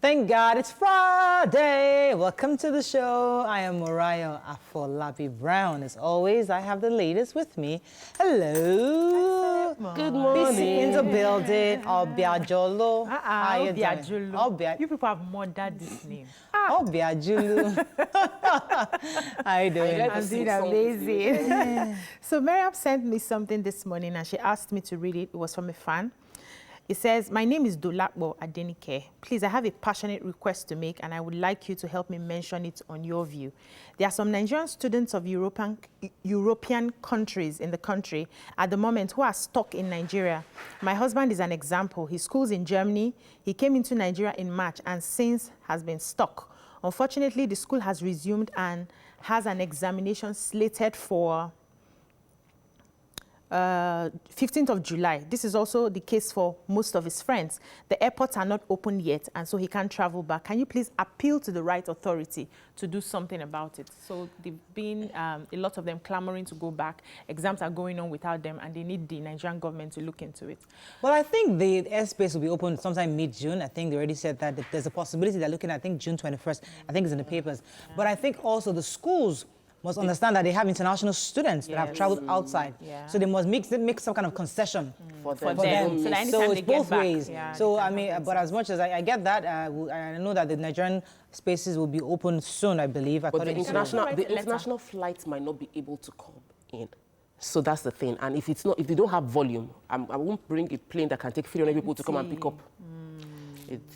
Thank God it's Friday. Welcome to the show. I am Mariah Afolabi Brown. As always, I have the ladies with me. Hello. Good morning. In the building. Obiajolo. How you doing? You people have murdered this name. Obiajulu. How you doing? I'm doing amazing. So Miriam sent me something this morning and she asked me to read it. It was from a fan. It says, my name is Dolakbo Adenike. Please, I have a passionate request to make and I would like you to help me mention it on your view. There are some Nigerian students of European countries in the country at the moment who are stuck in Nigeria. My husband is an example. He schools in Germany. He came into Nigeria in March and since has been stuck. Unfortunately, the school has resumed and has an examination slated for 15th of July. This is also the case for most of his friends. The airports are not open yet, and so he can't travel back. Can you please appeal to the right authority to do something about it? So there've been a lot of them clamoring to go back. Exams are going on without them, and they need the Nigerian government to look into it. Well, I think the airspace will be open sometime mid-June. I think they already said that there's a possibility they're looking at, I think, June 21st. I think it's in the papers. Yeah. But I think also the schools must understand that they have international students that have traveled outside. Yeah. So they must make some kind of concession for them. So it's both ways. Yeah, so, I mean, but as much as I get that, I know that the Nigerian spaces will be open soon, I believe. But the international flights might not be able to come in. So that's the thing. And if they don't have volume, I won't bring a plane that can take 300 people to come and pick up.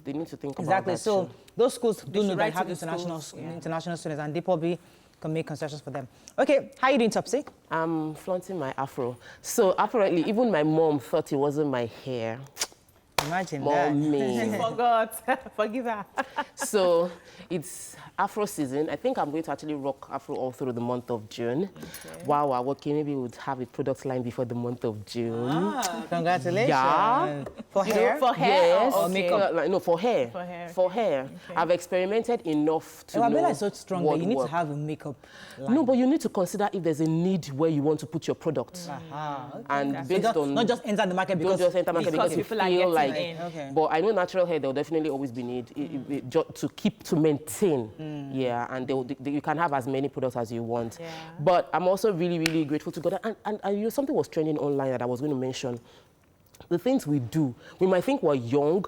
They need to think about that. So those schools do know that have international students, and they probably can make concessions for them. Okay, how are you doing, Topsy? I'm flaunting my afro. So apparently, even my mom thought it wasn't my hair. Imagine Mommy. She forgot. Forgive her. So it's afro season. I think I'm going to actually rock afro all through the month of June. Okay. While we're working, maybe we would have a product line before the month of June. Ah, congratulations. Yeah. For hair? For hair? Yes. Oh, okay. Makeup? No, for hair. For hair. For hair. Okay. I've experimented enough to know Abella is so strong that you need to have a makeup line. No, but you need to consider if there's a need where you want to put your product. Okay. And based on... Not just enter the market because... Don't just enter the market because you feel like... Okay. But I know natural hair, there'll definitely always be need to maintain. Yeah, and you can have as many products as you want. Yeah. But I'm also really, really grateful to God. And you know, something was trending online that I was going to mention. The things we do, we might think we're young,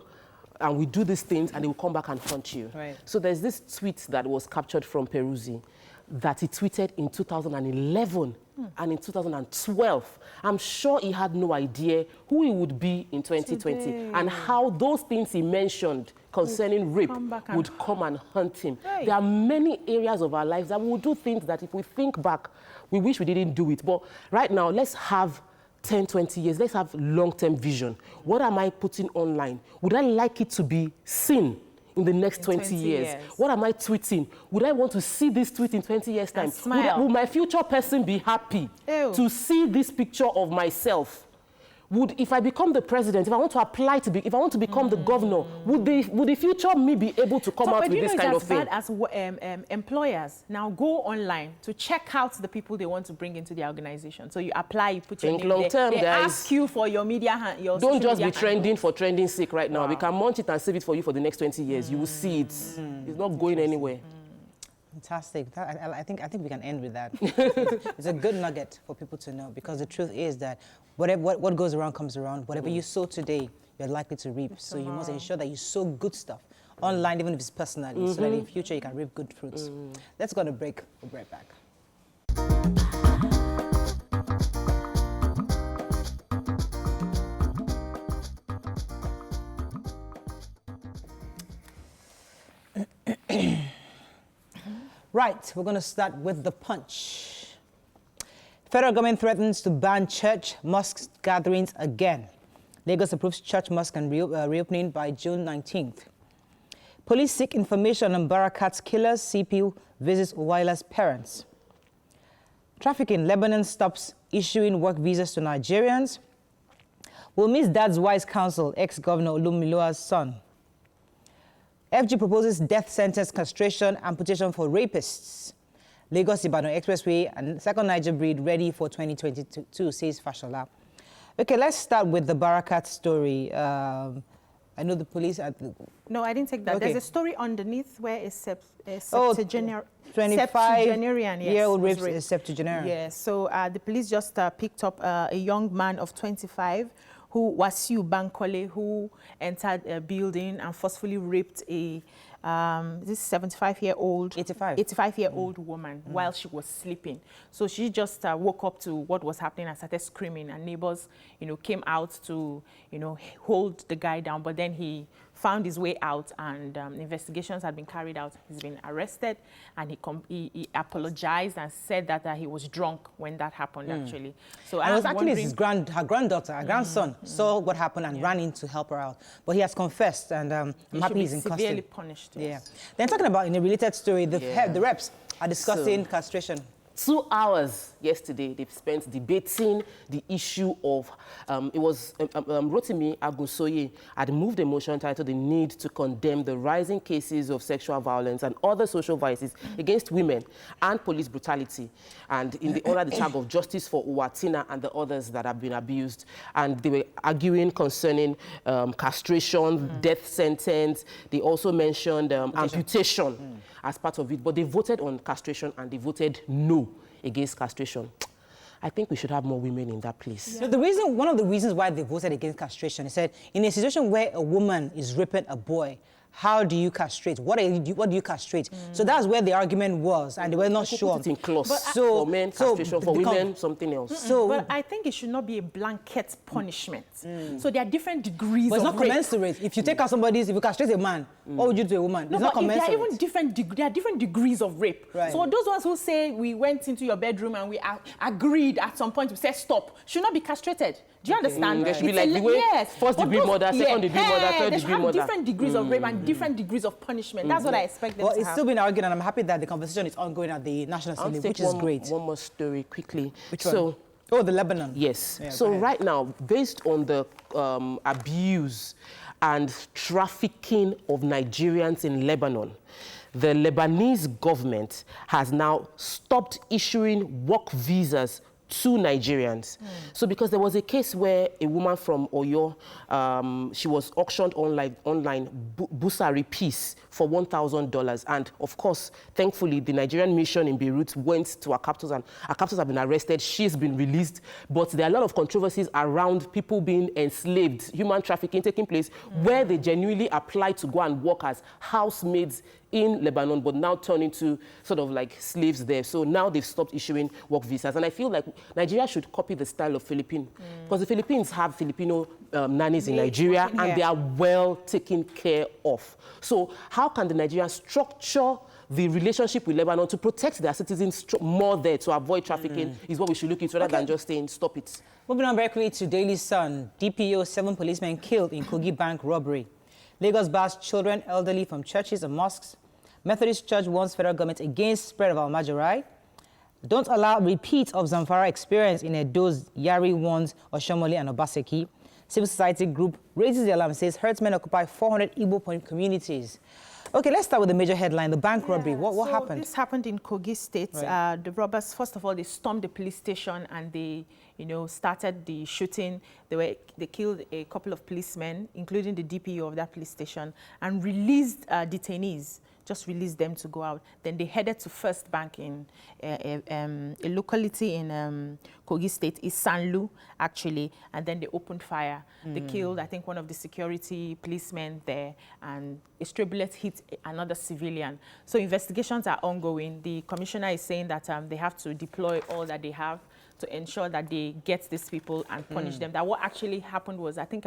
and we do these things, and they will come back and haunt you. Right. So there's this tweet that was captured from Peruzzi that he tweeted in 2011 and in 2012. I'm sure he had no idea who he would be in 2020 and how those things he mentioned concerning rape would come and haunt him. Right. There are many areas of our lives that we will do things that if we think back, we wish we didn't do it. But right now, let's have 10, 20 years. Let's have long-term vision. What am I putting online? Would I like it to be seen in the next 20 years? What am I tweeting? Would I want to see this tweet in 20 years' time? Would my future person be happy to see this picture of myself? If I become the president, if I want to apply to if I want to become the governor, would the future me be able to come out with this kind of thing? But you know, it's as bad as employers now go online to check out the people they want to bring into the organization. So you apply, you put your name there. They ask you for your media, your don't just be trending for trending's sake right now. We can launch it and save it for you for the next 20 years. You will see it. It's not going anywhere. Fantastic. I think we can end with that. It's a good nugget for people to know, because the truth is that what goes around comes around. Whatever you sow today, you're likely to reap. So you must ensure that you sow good stuff online, even if it's personally, so that in the future you can reap good fruits. Let's go on a break. We'll be right back. Right, we're going to start with the punch. Federal government threatens to ban church mosque gatherings again. Lagos approves church mosque and reopening by June 19th. Police seek information on Barakat's killers. CPU visits Uwaila's parents. Trafficking, Lebanon stops issuing work visas to Nigerians. We'll miss dad's wise counsel, ex-governor Olumilua's son. FG proposes death sentence, castration, amputation for rapists. Lagos-Ibadan Expressway and second Niger breed ready for 2022, says Fashola. Okay, let's start with the Barakat story. I know the police at the... No, I didn't take that. Okay. There's a story underneath where a Oh, septuagenarian, 25-year-old was rapes raped. a septuagenarian. Yeah, so the police just picked up a young man of 25 who was Wasiu Bankole, who entered a building and forcefully raped a this 75-year-old, 85-year-old woman while she was sleeping. So she just woke up to what was happening and started screaming, and neighbors, came out to, hold the guy down. But then he found his way out, and investigations had been carried out. He's been arrested, and he apologized and said that he was drunk when that happened, actually. So and it was actually her granddaughter, her grandson, saw what happened and ran in to help her out. But he has confessed, and I'm happy he's in custody. Severely punished. Yes. Yeah. Then talking about, in a related story, the reps are discussing castration. 2 hours yesterday they've spent debating the issue of, it was Rotimi Agunsoye had moved a motion titled "The Need to Condemn the Rising Cases of Sexual Violence and Other Social Vices Against Women and Police Brutality," and under the tag of "Justice for Uwatina and the others that have been abused." And they were arguing concerning castration, death sentence. They also mentioned amputation as part of it, but they voted on castration and they voted no against castration. I think we should have more women in that place. Yeah. So one of the reasons why they voted against castration, he said, in a situation where a woman is raping a boy, how do you castrate? What do you castrate? So that's where the argument was, and they were not sure. Put it in clause. For men, castration. For women, something else. But I think it should not be a blanket punishment. So there are different degrees. But it's of not commensurate. If you take out if you castrate a man, what would you do to a woman? No, it's not commensurate. There are even different degrees of rape. Right. So those ones who say we went into your bedroom and we agreed at some point, we said stop, should not be castrated. Do you understand? There should be like the way first degree murder, second degree murder, third degree murder. Different degrees of rape and different degrees of punishment. That's what I expect them to have. Well, it's still been argued, and I'm happy that the conversation is ongoing at the National Assembly, which is great. One more story quickly. Which one? Oh, the Lebanon. Yes. Yeah, so right now, based on the abuse and trafficking of Nigerians in Lebanon, the Lebanese government has now stopped issuing work visas to Nigerians. So because there was a case where a woman from Oyo, she was auctioned online Busari piece for $1,000. And of course, thankfully, the Nigerian mission in Beirut went to her captors, and her captors have been arrested. She's been released. But there are a lot of controversies around people being enslaved, human trafficking taking place, where they genuinely apply to go and work as housemaids in Lebanon, but now turn into sort of like slaves there. So now they've stopped issuing work visas. And I feel like Nigeria should copy the style of Philippines, because the Philippines have Filipino nannies in Nigeria, and they are well taken care of. So how can the Nigerians structure the relationship with Lebanon to protect their citizens more there, to avoid trafficking, is what we should look into, rather than just saying, stop it. Moving on very quickly to Daily Sun. DPO, 7 policemen killed in Kogi bank robbery. Lagos bars children, elderly from churches and mosques. Methodist Church warns federal government against spread of Al-Majurai. Don't allow repeat of Zamfara experience in Edo's Yari warns Oshomole and Obaseki. Civil society group raises the alarm and says herdsmen occupy 400 Igbo point communities. Okay, let's start with the major headline, the bank robbery. What happened? This happened in Kogi State. Right. The robbers, first of all, they stormed the police station and they, started the shooting. They killed a couple of policemen, including the DPO of that police station, and released detainees. Just released them to go out. Then they headed to First Bank in a locality in Kogi State, is Sanlu, actually, and then they opened fire. They killed, I think, one of the security policemen there, and a stray bullet hit another civilian. So investigations are ongoing. The commissioner is saying that they have to deploy all that they have to ensure that they get these people and punish them. That what actually happened was, I think,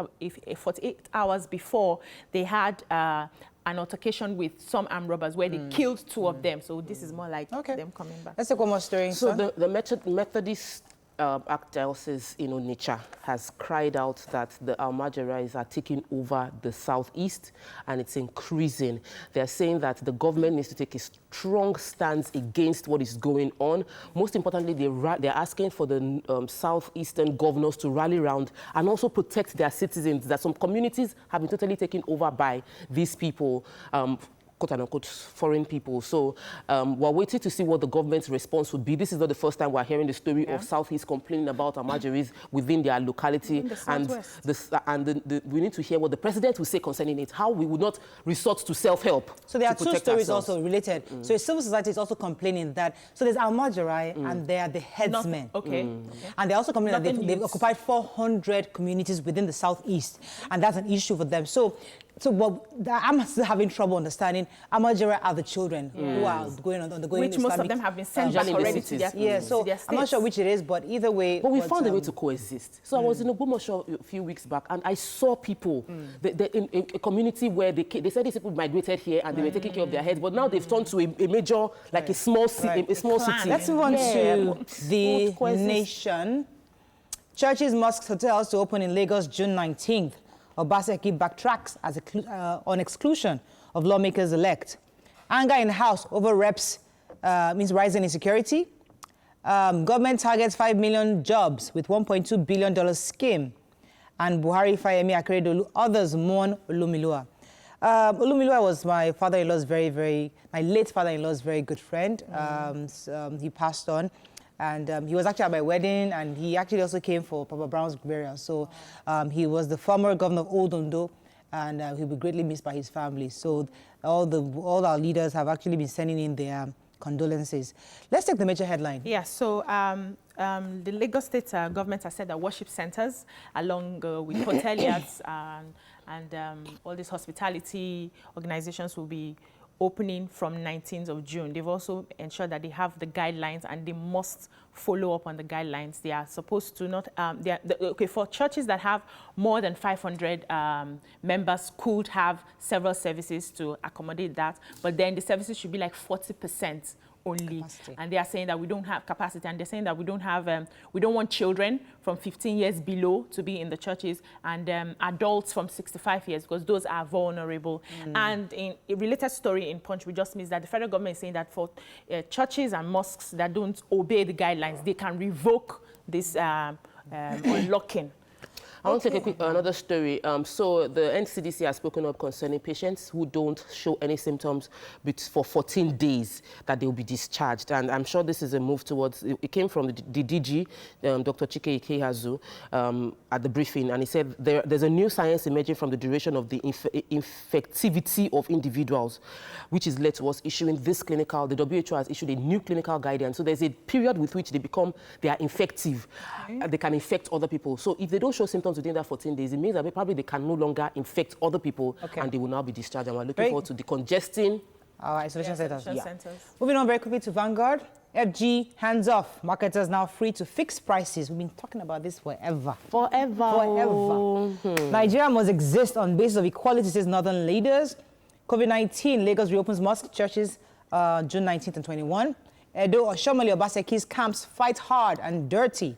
48 hours before, they had an altercation with some armed robbers where they killed 2 of them. So this is more like them coming back. Let's take one more story. So the Methodist Archdiocese in Onitsha has cried out that the Al-Majurais are taking over the southeast, and it's increasing. They're saying that the government needs to take a strong stance against what is going on. Most importantly, they're asking for the southeastern governors to rally around and also protect their citizens, that some communities have been totally taken over by these people. quote-unquote foreign people. So we're waiting to see what the government's response would be. This is not the first time we're hearing the story of Southeast complaining about almajiris within their locality. We need to hear what the president will say concerning it, how we would not resort to self-help. So there are two stories also related. So civil society is also complaining that, so there's almajiri and they are the headsmen. And they also complain that they've occupied 400 communities within the Southeast, and that's an issue for them. So I'm still having trouble understanding almajiri are the children who are going on the which most of them have been sent back already to their so I'm not sure which it is, but either way. But we found a way to coexist. So I was in Ogbomoso a few weeks back, and I saw people in a community where they said these people migrated here and they were taking care of their heads, but now they've turned to a major, like a small city. Let's move on to the nation. Churches, mosques, hotels to open in Lagos June 19th. Obaseki backtracks on exclusion of lawmakers-elect. Anger in House over reps means rising insecurity. Government targets 5 million jobs with $1.2 billion scheme. And Buhari, Fayemi, Akeredolu, others mourn Olumilua. Olumilua was my father-in-law's my late father-in-law's very good friend. He passed on. And he was actually at my wedding, and he actually also came for Papa Brown's burial. So he was the former governor of Old Ondo, and he'll be greatly missed by his family. So all our leaders have actually been sending in their condolences. Let's take the major headline. Yeah, so the Lagos State government has said that worship centers, along with hoteliers and all these hospitality organizations will be opening from 19th of June. They've also ensured that they have the guidelines and they must follow up on the guidelines. They are supposed to not, for churches that have more than 500 members could have several services to accommodate that, but then the services should be like 40% only. Capacity. And they are saying that we don't have capacity, and they're saying that we don't have, we don't want children from 15 years below to be in the churches, and adults from 65 years, because those are vulnerable. And in a related story in Punch, we just missed that the federal government is saying that for churches and mosques that don't obey the guidelines, they can revoke this unlocking. I want to take another story. So the NCDC has spoken up concerning patients who don't show any symptoms for 14 days that they will be discharged. And I'm sure this is a move towards, it came from the DG, Dr. Chike Ikehazu, at the briefing. And he said there's a new science emerging from the duration of the infectivity of individuals, which has led to us issuing this the WHO has issued a new clinical guidance. So there's a period with which they are infective. They can infect other people. So if they don't show symptoms within that 14 days, it means that probably they can no longer infect other people, and they will now be discharged. And we're looking forward to decongesting our isolation centers. Moving on very quickly to Vanguard. FG, hands off. Marketers now free to fix prices. We've been talking about this forever. Nigeria must exist on basis of equality, says Northern leaders. COVID-19, Lagos reopens mosque churches June 19th and 21. Edo, Oshomole Obaseki's camps fight hard and dirty.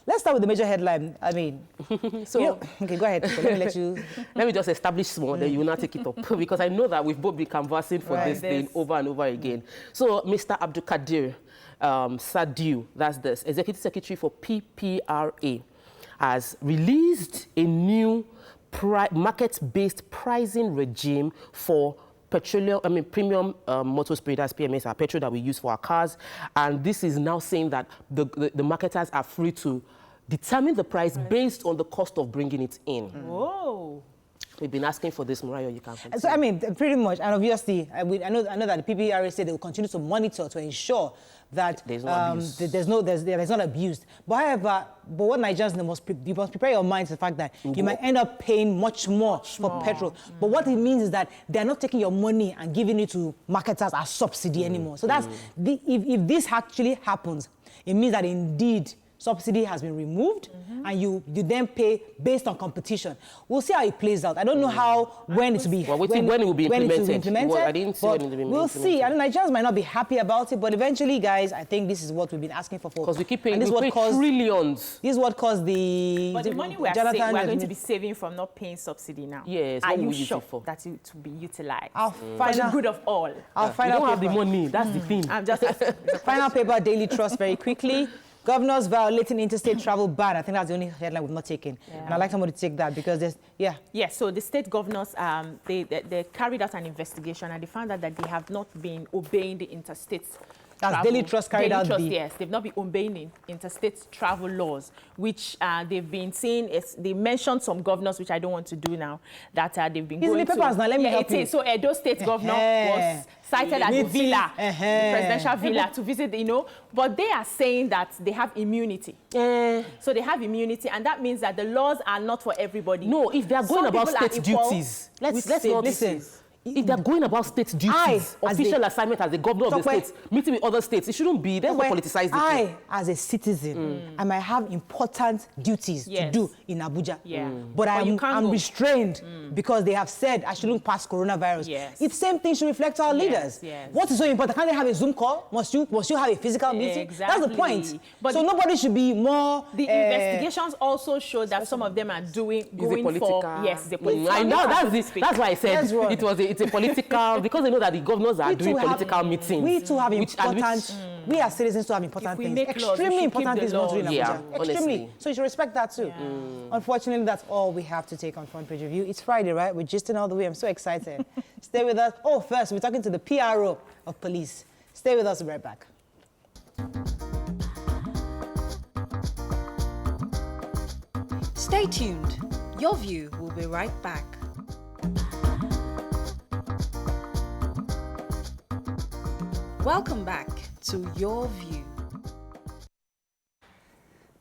Let's start with the major headline. I mean, okay, go ahead. So let me let you. Let me just establish small, then you will not take it up. Because I know that we've both been conversing for this thing over and over again. So, Mr. Abdul Kadir Sadiu, that's the Executive Secretary for PPRA, has released a new market-based pricing regime for premium motor spray, that's PMS, our petrol that we use for our cars. And this is now saying that the marketers are free to determine the price based on the cost of bringing it in. Whoa. We've been asking for this, Mariah, you can continue. So, I mean, pretty much, and obviously, I know that the PPRA said they will continue to monitor to ensure that there's not abused. But however, what Nigerians you must prepare your minds to the fact that you might end up paying much more for petrol. But what it means is that they're not taking your money and giving it to marketers as subsidy anymore. So that's if this actually happens, it means that indeed subsidy has been removed, and you then pay based on competition. We'll see how it plays out. I don't know when it will be. Well, when it will be implemented. Well, I didn't see when it will be implemented. We'll see. I know Nigerians might not be happy about it, but eventually, guys, I think this is what we've been asking for. Because we keep paying, trillions. This is what caused the. But the money we're going to be saving from not paying subsidy now. Yes. Are you sure that it will be utilized for the good of all? We don't have the money. That's the thing. I'm just asking. Final paper, Daily Trust, very quickly. Governors violating interstate travel ban. I think that's the only headline we've not taken. And I'd like somebody to take that because there's, Yes, so the state governors, they carried out an investigation and they found out that they have not been obeying the interstate That's Daily Trust carried out the... Yes, they've not been obeying interstate travel laws, which they've been saying, they mentioned some governors, which I don't want to do now, that they've been going in the papers now, let me help you. So Edo State governor was cited at the villa, the presidential villa, to visit, but they are saying that they have immunity. So they have immunity, and that means that the laws are not for everybody. No, if they are going about state duties, let's not listen. If they're going about state duties, official assignment as the governor of the state, meeting with other states, it shouldn't be. That's what politicized it. As a citizen, I might have important duties to do in Abuja. But I'm restrained because they have said I shouldn't pass coronavirus. If same thing should reflect our leaders. What is so important? Can't they have a Zoom call? Must you have a physical meeting? Exactly. That's the point. But so nobody should be more... The investigations also show that some of them are going political. for... Yes, the political. I know, that's why I said it's a political, because they know that the governors are doing political meetings. We too have important, we as citizens too have important things. Extremely important things not to do in Abuja. Extremely. So you should respect that too. Unfortunately, that's all we have to take on Front Page Review. It's Friday, right? We're gisting all the way. I'm so excited. Stay with us. Oh, first, we're talking to the PRO of police. Stay with us. We'll be right back. Stay tuned. Your View will be right back. Welcome back to Your View.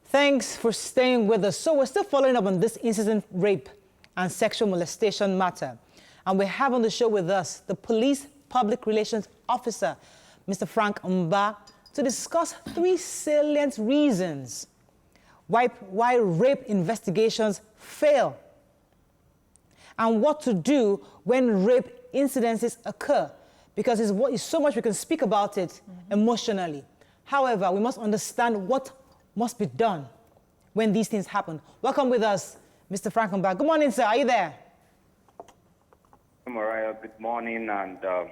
Thanks for staying with us. So we're still following up on this incident rape and sexual molestation matter. And we have on the show with us the police public relations officer, Mr. Frank Mba, to discuss 3 salient reasons why rape investigations fail and what to do when rape incidences occur. Because it's so much we can speak about it emotionally. However, we must understand what must be done when these things happen. Welcome with us, Mr. Frank Mba. Good morning, sir. Are you there? Mariah, good morning, and a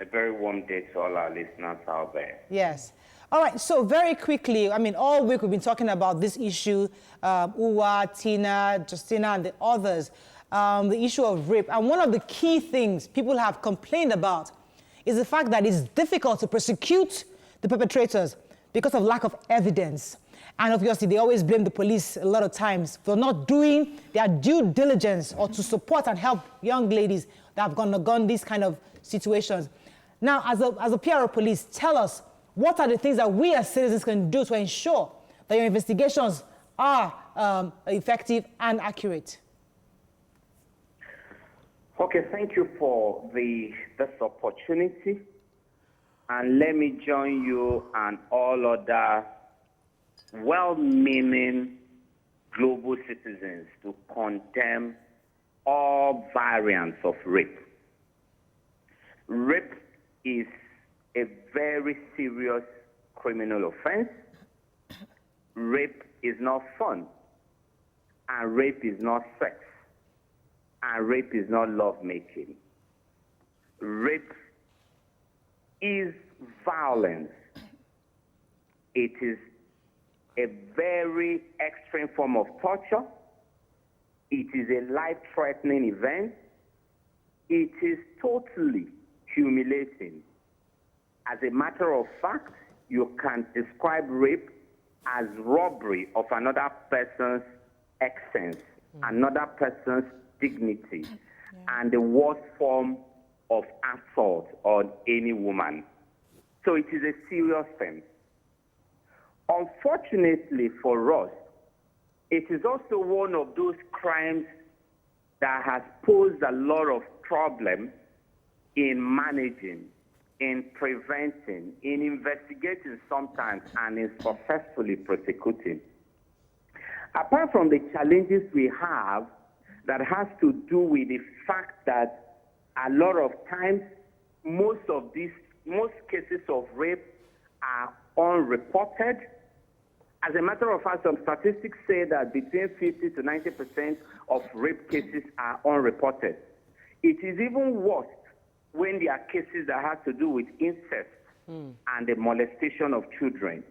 very warm day to all our listeners out there. Yes. All right, so very quickly, I mean, all week we've been talking about this issue, Uwa, Tina, Justina, and the others, the issue of rape. And one of the key things people have complained about is the fact that it's difficult to prosecute the perpetrators because of lack of evidence. And obviously, they always blame the police a lot of times for not doing their due diligence or to support and help young ladies that have undergone these kind of situations. Now, as a PRO police, tell us, what are the things that we as citizens can do to ensure that your investigations are effective and accurate? Okay, thank you for this opportunity. And let me join you and all other well-meaning global citizens to condemn all variants of rape. Rape is a very serious criminal offense. Rape is not fun. And rape is not sex. And rape is not lovemaking. Rape is violence. It is a very extreme form of torture. It is a life-threatening event. It is totally humiliating. As a matter of fact, you can describe rape as robbery of another person's essence, another person's dignity, and the worst form of assault on any woman. So it is a serious thing. Unfortunately for us, it is also one of those crimes that has posed a lot of problems in managing, in preventing, in investigating sometimes, and in successfully prosecuting. Apart from the challenges we have that has to do with the fact that a lot of times most cases of rape are unreported. As a matter of fact, some statistics say that between 50 to 90% of rape cases are unreported. It is even worse when there are cases that have to do with incest and the molestation of children.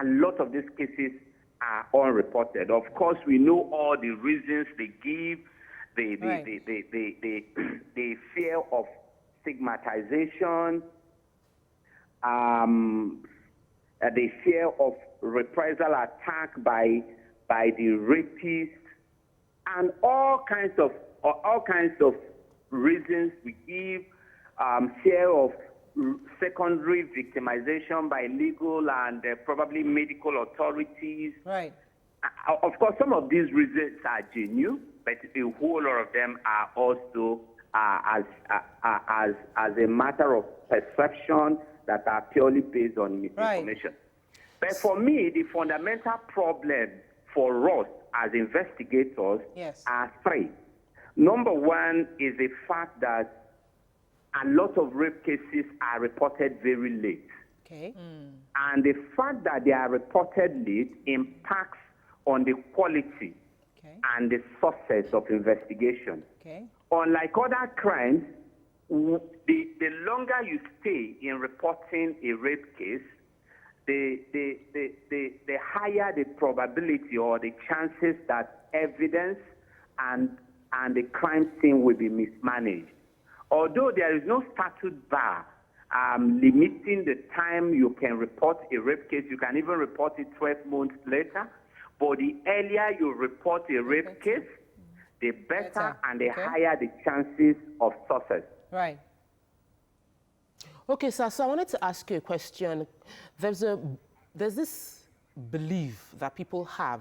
a lot of these cases are unreported. Of course, we know all the reasons they give, the fear of stigmatization, the fear of reprisal attack by the rapist, and all kinds of reasons we give, fear of secondary victimization by legal and probably medical authorities. Right. Of course, some of these reasons are genuine, but a whole lot of them are also as a matter of perception that are purely based on misinformation. Right. But for me, the fundamental problem for us as investigators are three. Number one is the fact that a lot of rape cases are reported very late. Okay. And the fact that they are reported late impacts on the quality and the success of investigation. Okay. Unlike other crimes, the longer you stay in reporting a rape case, the higher the probability or the chances that evidence and the crime scene will be mismanaged. Although there is no statute bar limiting the time you can report a rape case, you can even report it 12 months later. But the earlier you report a rape case, the better and the higher the chances of success. Right. Okay, sir, so I wanted to ask you a question. There's this belief that people have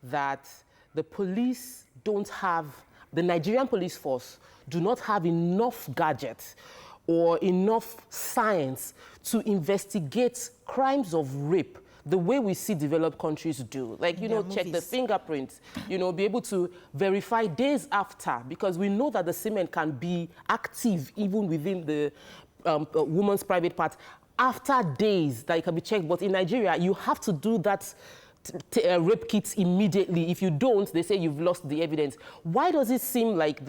that the police don't have, the Nigerian police force do not have enough gadgets or enough science to investigate crimes of rape the way we see developed countries do. Like, you know, check the fingerprints, you know, be able to verify days after, because we know that the semen can be active even within the woman's private part after days that it can be checked. But in Nigeria, you have to do that rape kits immediately. If you don't, they say you've lost the evidence. Why does it seem like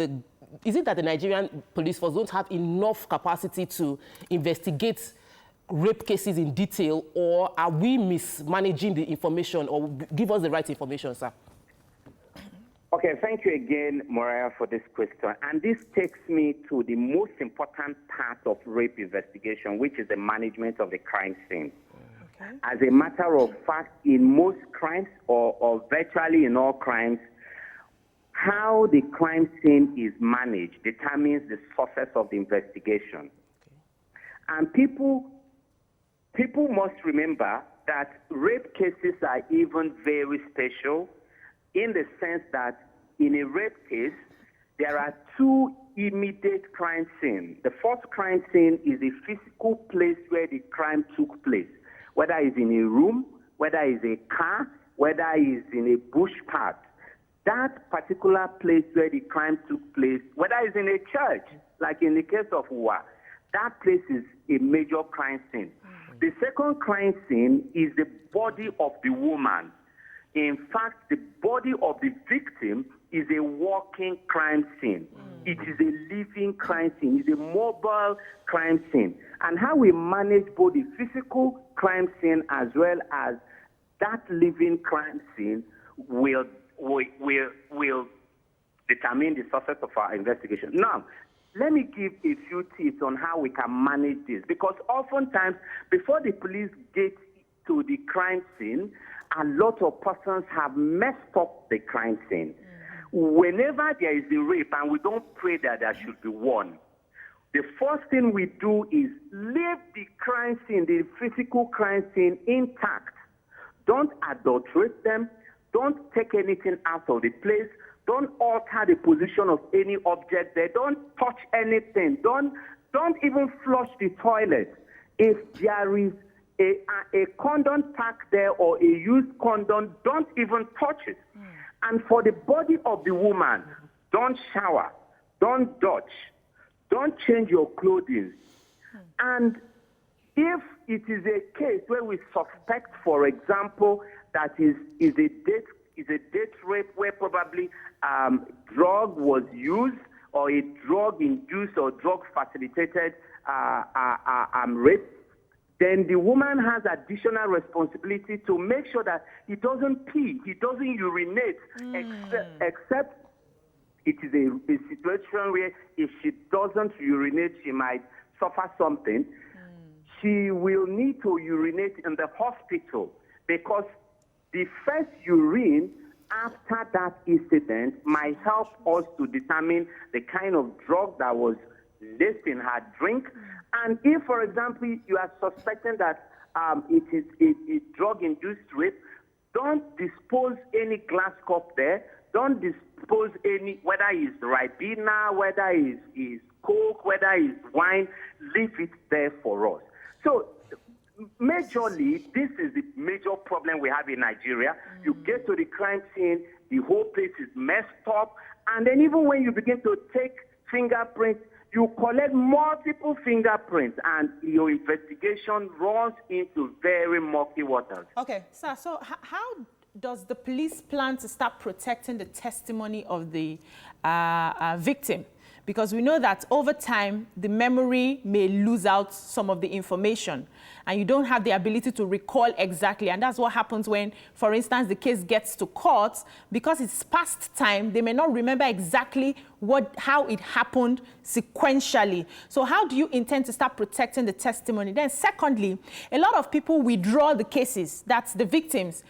is it that the Nigerian police force don't have enough capacity to investigate rape cases in detail, or are we mismanaging the information, or give us the right information, sir? Okay, thank you again, Mariah, for this question. And this takes me to the most important part of rape investigation, which is the management of the crime scene. Okay. As a matter of fact, in most crimes, or virtually in all crimes, how the crime scene is managed determines the success of the investigation. Okay. And people must remember that rape cases are even very special in the sense that in a rape case, there are two immediate crime scenes. The first crime scene is the physical place where the crime took place, whether it's in a room, whether it's a car, whether it's in a bush path. That particular place where the crime took place, whether it's in a church, like in the case of Uwa, that place is a major crime scene. Mm-hmm. The second crime scene is the body of the woman. In fact, the body of the victim is a walking crime scene. Mm. It is a living crime scene. It's a mobile crime scene. And how we manage both the physical crime scene as well as that living crime scene will determine the success of our investigation. Now, let me give a few tips on how we can manage this, because oftentimes, before the police get to the crime scene, a lot of persons have messed up the crime scene. Mm-hmm. Whenever there is a rape, and we don't pray that there should be one, the first thing we do is leave the crime scene, the physical crime scene, intact. Don't adulterate them. Don't take anything out of the place. Don't alter the position of any object there. Don't touch anything. Don't even flush the toilet. If there is a condom pack there or a used condom, don't even touch it. Mm. And for the body of the woman, don't shower, don't dodge, don't change your clothing. Mm. And if it is a case where we suspect, for example, that is a date rape where probably drug was used, or a drug-induced or drug-facilitated rape, then the woman has additional responsibility to make sure that he doesn't pee, he doesn't urinate, except it is a situation where if she doesn't urinate, she might suffer something. She will need to urinate in the hospital because the first urine after that incident might help us to determine the kind of drug that was laced in her drink. And if, for example, you are suspecting that it is a drug-induced rape, don't dispose any glass cup there. Don't dispose any, whether it's Ribena, whether it's Coke, whether it's wine, leave it there for us. So majorly, this is the major problem we have in Nigeria. You get to the crime scene, the whole place is messed up, and then even when you begin to take fingerprints, you collect multiple fingerprints, and your investigation runs into very murky waters. Okay, sir, so how does the police plan to start protecting the testimony of the victim? Because we know that over time, the memory may lose out some of the information and you don't have the ability to recall exactly. And that's what happens when, for instance, the case gets to court. Because it's past time, they may not remember exactly how it happened sequentially. So how do you intend to start protecting the testimony? Then secondly, a lot of people withdraw the cases. That's the victims,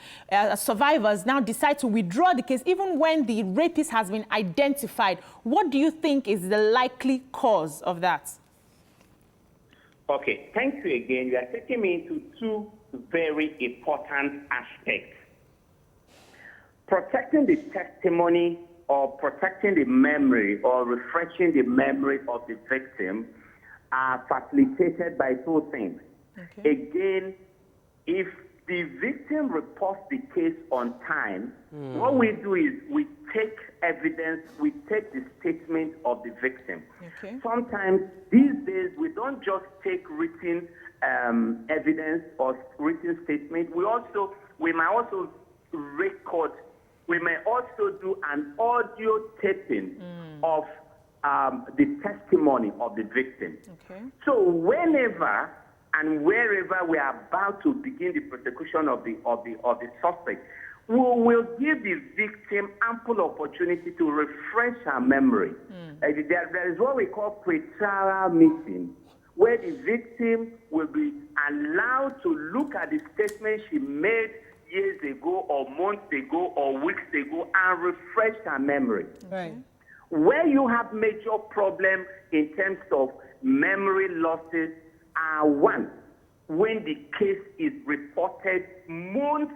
survivors now decide to withdraw the case even when the rapist has been identified. What do you think is the likely cause of that? Okay, thank you again. You are taking me into two very important aspects. Protecting the testimony or protecting the memory or refreshing the memory of the victim are facilitated by two things. Okay. Again, if the victim reports the case on time, what we do is we take evidence, we take the statement of the victim. Okay. Sometimes these days we don't just take written evidence or written statement. We might also record. We may also do an audio taping of the testimony of the victim. Okay. So whenever and wherever we are about to begin the prosecution of the suspect, we will give the victim ample opportunity to refresh her memory. There is what we call pre-trial meeting, where the victim will be allowed to look at the statement she made years ago or months ago or weeks ago and refresh her memory. Right. Where you have major problem in terms of memory losses are one, when the case is reported months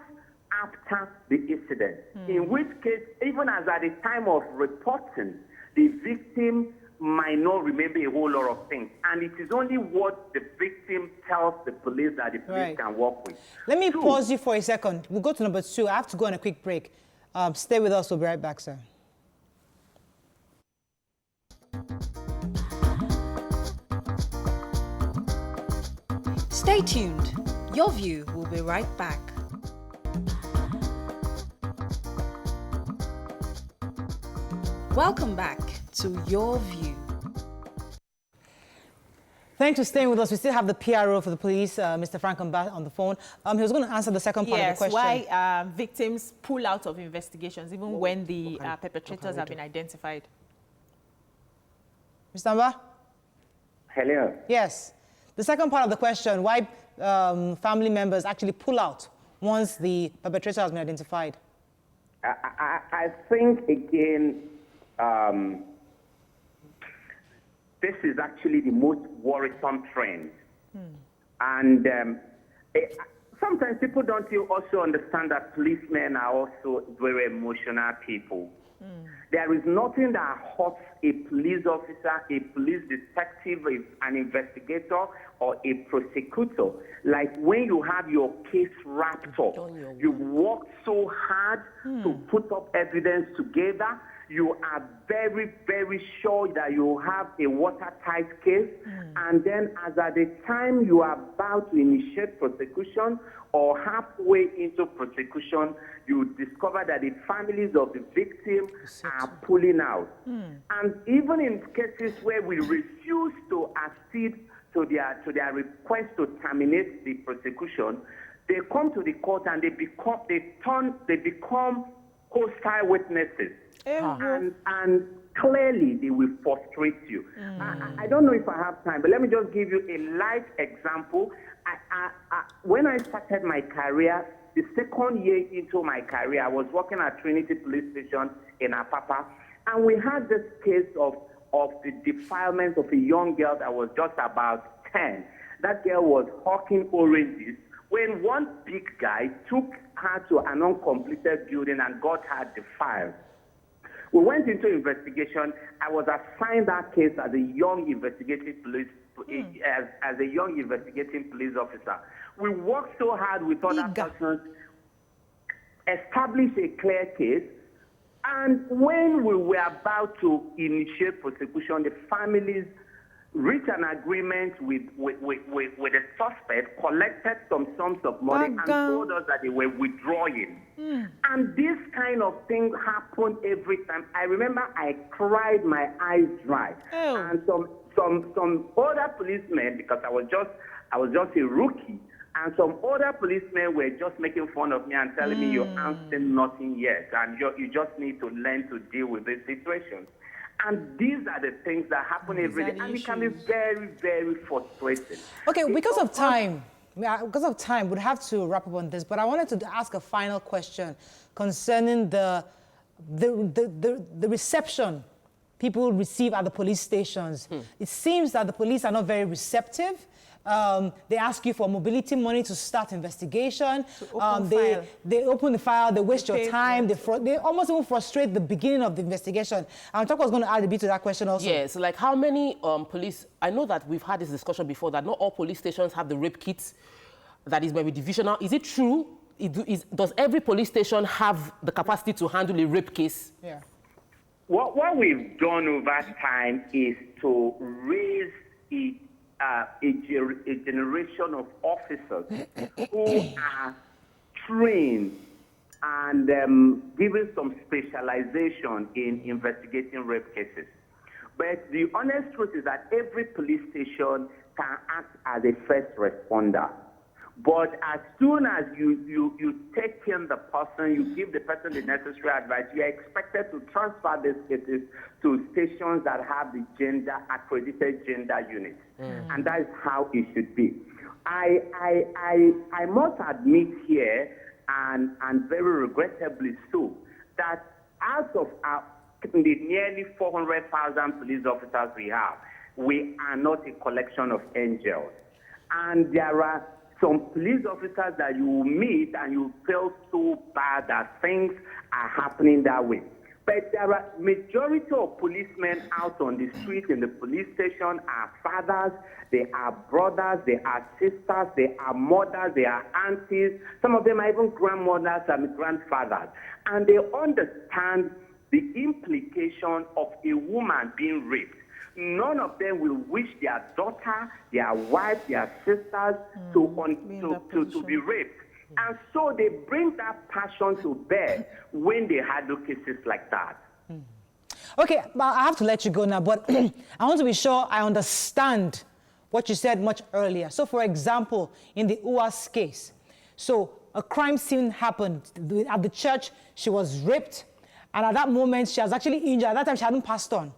after the incident, in which case, even as at the time of reporting, the victim might not remember a whole lot of things. And it is only what the victim tells the police that the police can work with. Let me pause you for a second. We'll go to number 2. I have to go on a quick break. Stay with us. We'll be right back, sir. Stay tuned. Your View will be right back. Welcome back to Your View. Thanks for staying with us. We still have the PRO for the police, Mr. Frank, on the phone. He was going to answer the second part of the question. Why victims pull out of investigations even when the perpetrators have been identified. Mr. Amba? Hello. Yes. The second part of the question, why family members actually pull out once the perpetrator has been identified? I think, again, this is actually the most worrisome trend. And sometimes people don't also understand that policemen are also very emotional people. There is nothing that hurts a police officer, a police detective, an investigator, or a prosecutor. Like when you have your case wrapped up, you worked so hard to put up evidence together. You are very, very sure that you have a watertight case. And then as at the time you are about to initiate prosecution or halfway into prosecution, you discover that the families of the victim are pulling out. And even in cases where we refuse to accede to their request to terminate the prosecution, they come to the court and they become hostile witnesses. And clearly they will frustrate you. I don't know if I have time, but let me just give you a live example. When I started my career, the second year into my career, I was working at Trinity Police Station in Apapa, and we had this case of the defilement of a young girl that was just about 10. That girl was hawking oranges when one big guy took her to an uncompleted building and got her defiled. We went into investigation. I was assigned that case as a young investigating police officer. We worked so hard with other persons, established a clear case, and when we were about to initiate prosecution, the families reached an agreement with the suspect, collected some sums of money, and told us that they were withdrawing. And this kind of thing happened every time. I remember I cried my eyes dry. And some other policemen, because I was just a rookie, and some other policemen were just making fun of me and telling me, you haven't seen nothing yet, and you just need to learn to deal with this situation. And these are the things that happen every day, and it can be very, very frustrating. Okay, because of time, we'd have to wrap up on this, but I wanted to ask a final question concerning the reception people receive at the police stations. It seems that the police are not very receptive. They ask you for mobility money to start investigation. They open the file, they waste your time, they almost even frustrate the beginning of the investigation. And Choko was going to add a bit to that question also. Yeah, so like how many police, I know that we've had this discussion before that not all police stations have the rape kits that is maybe divisional. Is it true? Does every police station have the capacity to handle a rape case? Yeah. What we've done over time is to raise a generation of officers who are trained and given some specialization in investigating rape cases. But the honest truth is that every police station can act as a first responder. But as soon as you take in the person, you give the person the necessary advice, you are expected to transfer these cases to stations that have the accredited gender units. And that is how it should be. I must admit here, and very regrettably so, that out of the nearly 400,000 police officers we are not a collection of angels. And there are some police officers that you will meet and you feel so bad that things are happening that way. But there are majority of policemen out on the street in the police station are fathers, they are brothers, they are sisters, they are mothers, they are aunties. Some of them are even grandmothers and grandfathers. And they understand the implication of a woman being raped. None of them will wish their daughter, their wife, their sisters to be raped. And so they bring that passion to bear when they handle cases like that. Okay, I have to let you go now, but I want to be sure I understand what you said much earlier. So, for example, in the UAS case, so a crime scene happened at the church. She was raped. And at that moment, she was actually injured. At that time, she hadn't passed on.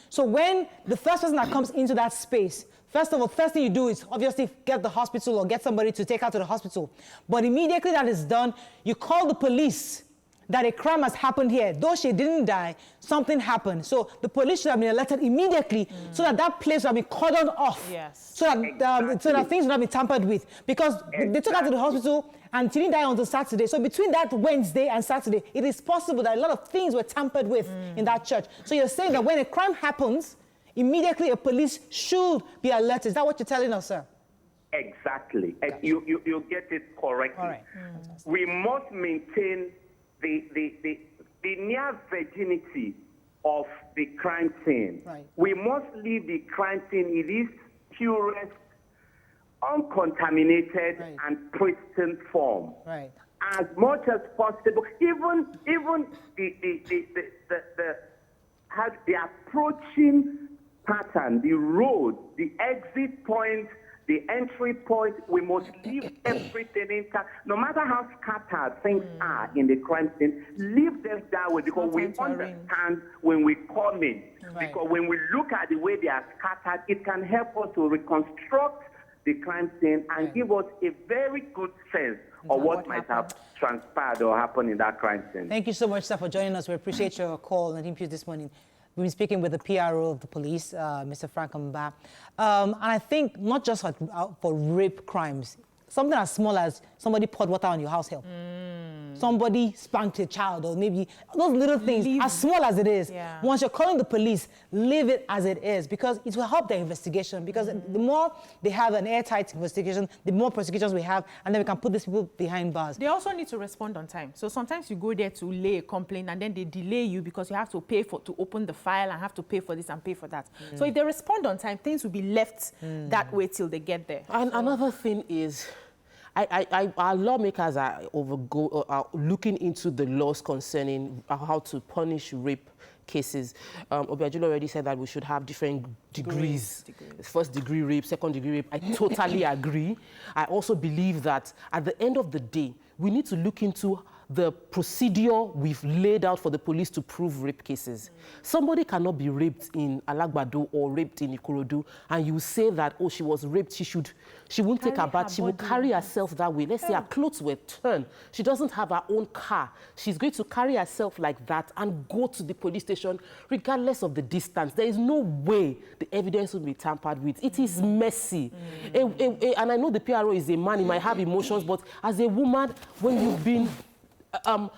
So when the first person that comes into that space, first of all, first thing you do is obviously get the hospital or get somebody to take her to the hospital. But immediately that is done, you call the police that a crime has happened here. Though she didn't die, something happened. So the police should have been alerted immediately so that that place would have been cordoned off. Yes. So that things would not be tampered with. Because they took her to the hospital and she didn't die until Saturday. So between that Wednesday and Saturday, it is possible that a lot of things were tampered with in that church. So you're saying that when a crime happens, immediately a police should be alerted. Is that what you're telling us, sir? Exactly. You get it correctly. All right. We must maintain the near virginity of the crime scene. Right. We must leave the crime scene in its purest, uncontaminated, and pristine form. Right. As much as possible. Even the approaching pattern, the road, the exit point, the entry point, we must leave everything intact. No matter how scattered things are in the crime scene, leave them that way because we understand when we come in. Right. Because when we look at the way they are scattered, it can help us to reconstruct the crime scene and give us a very good sense of what might have transpired or happened in that crime scene. Thank you so much, sir, for joining us. We appreciate your call and input this morning. We've been speaking with the PRO of the police, Mr. Frank Mba. And I think not just for rape crimes, something as small as somebody poured water on your house help. Somebody spanked a child, or maybe those little things, as small as it is. Yeah. Once you're calling the police, leave it as it is, because it will help their investigation. Because the more they have an airtight investigation, the more prosecutions we have, and then we can put these people behind bars. They also need to respond on time. So sometimes you go there to lay a complaint, and then they delay you because you have to pay to open the file and have to pay for this and pay for that. So if they respond on time, things will be left that way till they get there. And another thing is, our lawmakers are looking into the laws concerning how to punish rape cases. Obiajulo already said that we should have different degrees. First degree rape, second degree rape. I totally agree. I also believe that at the end of the day, we need to look into the procedure we've laid out for the police to prove rape cases. Somebody cannot be raped in Alagbado or raped in Ikorodu, and you say that, oh, she was raped, she won't take her bath, she will carry herself that way. Let's say her clothes were torn. She doesn't have her own car. She's going to carry herself like that and go to the police station regardless of the distance. There is no way the evidence will be tampered with. It is messy. And I know the PRO is a man, he might have emotions, but as a woman, when you've been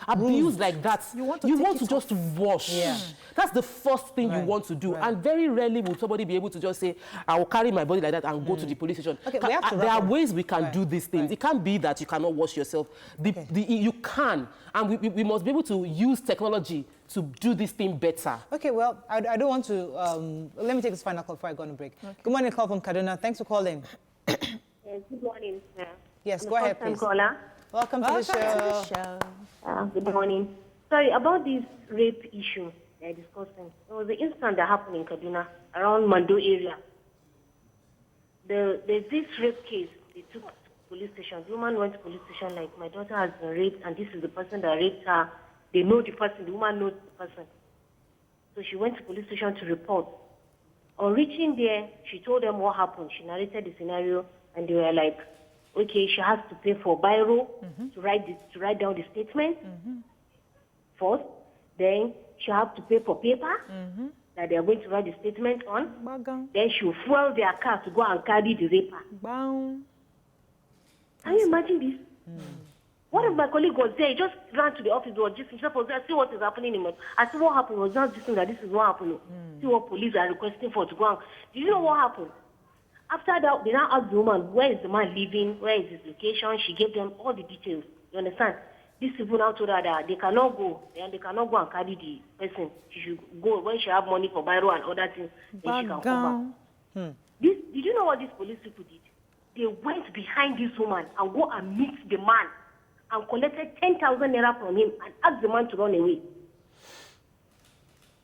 abused like that, you want to just wash. Yeah. That's the first thing you want to do. And very rarely will somebody be able to just say, I will carry my body like that and go to the police station. Okay, there are ways we can do these things. It can't be that you cannot wash yourself. You can. And we must be able to use technology to do this thing better. Okay, well, I don't want to... let me take this final call before I go on a break. Okay. Good morning, call from Kaduna. Thanks for calling. Good morning, sir. Yes, go ahead, please. Caller. Welcome to the show. Good morning. Sorry, about this rape issue they're discussing. There was an incident that happened in Kaduna, around Mando area. There's this rape case they took to police station. The woman went to police station like, my daughter has been raped, and this is the person that raped her. They know the person. The woman knows the person. So she went to police station to report. On reaching there, she told them what happened. She narrated the scenario, and they were like, okay, she has to pay for biro to write down the statement first. Then she has to pay for paper that they are going to write the statement on. Then she will fuel their car to go and carry the raper. Can you imagine this? One of my colleagues was there. He just ran to the office. Was just was there. See what is happening in my. I see what happened. Was not just that this is what happened. See what police are requesting for to go. Do you know what happened? After that, they now asked the woman, where is the man living, where is his location? She gave them all the details. You understand? These people now told her that they cannot go. They cannot go and carry the person. She should go when she have money for biro and other things. Then she can come back. Did you know what these police people did? They went behind this woman and go and meet the man and collected 10,000 naira from him and asked the man to run away.